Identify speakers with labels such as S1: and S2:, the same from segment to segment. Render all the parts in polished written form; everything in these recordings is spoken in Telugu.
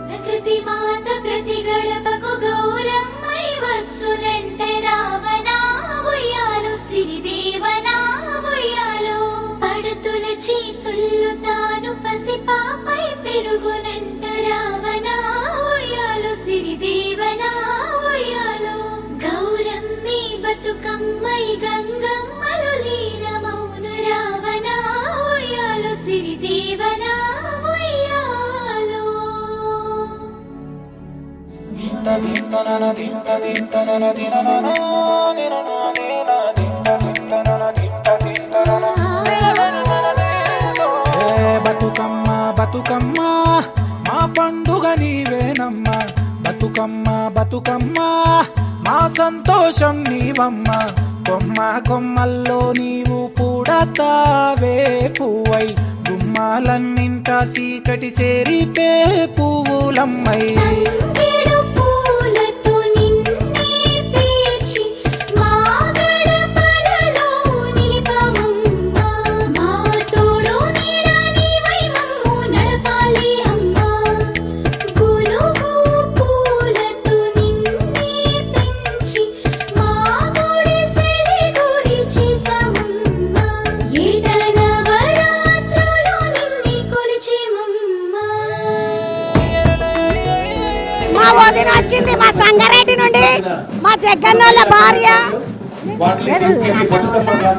S1: ప్రకృతి మాత ప్రతి గడపకు గౌరమ్మై వచ్చునంటే రావనా ఉయ్యాలు సిరిదేవనా ఉయ్యాలు పడతుల చేతుల్లో తాను పసిపాపై పెరుగునంట రావనా ఉయ్యాలు సిరిదేవనా ఉయ్యాలు గౌరమ్మి బతుకమ్మై గంగమ్మలు లీనమౌను రావనా ఉయ్యాలు సిరిదేవనా ఉయ్యాలు
S2: బతుకమ్మ బతుకమ్మ మా పండుగ నీవేనమ్మ బతుకమ్మ బతుకమ్మ మా సంతోషం నీవమ్మ కొమ్మ కొమ్మల్లో నీవు పూడతావే పువ్వై గుమ్మాలన్నింట చీకటి సేరిపే పువ్వులమ్మై
S3: వచ్చింది మా సంగారెడ్డి నుండి మా జగ్గన్నోళ్ళ భార్య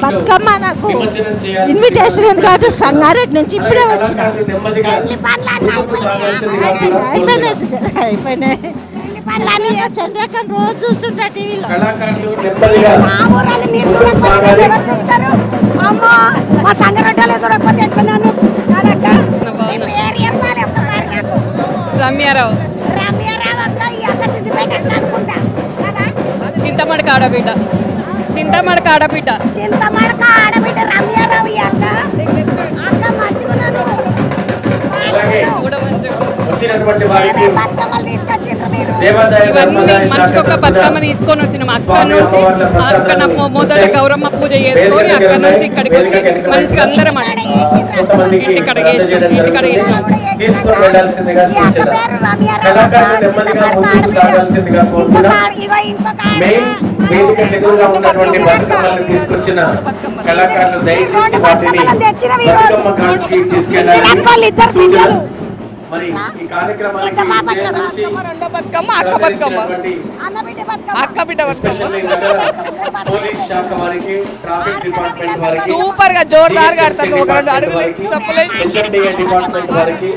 S3: బతుకమ్మ నాకు ఇన్విటేషన్ ఉంది కాబట్టి సంగారెడ్డి నుంచి ఇప్పుడే వచ్చిన అయిపోయినాయి చంద్రకాంత్ రోజు చూస్తుంటా టీవీలో మా సంగారెడ్డి చూడకపోతే ఎట్లున్నాను
S4: రమ్యారావు చింతమడక ఆడబిడ్డ చింతమడక ఆడబిడ్డ
S3: చింతమడక ఆడబిడ్డ రమ్యారావు అక్క అక్క మంచిగున్నాను
S4: మంచిగా ఒక బతుకమ్మ తీసుకొని వచ్చినాం అక్కడ నుంచి అక్కడ మొదట గౌరమ్మ పూజ చేసుకొని అక్కడ నుంచి ఇక్కడికి వచ్చి మంచిగా అందరం ఇంటికడ చేసినాం
S5: తీసుకొచ్చిన కళాకారులు దయచేసి వాటిని బతుకమ్మ ఘాట్కి తీసుకెళ్ళాలి. మరి ఈ కార్యక్రమానికి పోలీస్ శాఖ వారికి ట్రాఫిక్ డిపార్ట్మెంట్ వారికి
S6: సూపర్ గా జోర్దార్ గా ఆడతారు ఒక రెండు అడుగులు చెప్పలేదు
S5: డిపార్ట్మెంట్ వారికి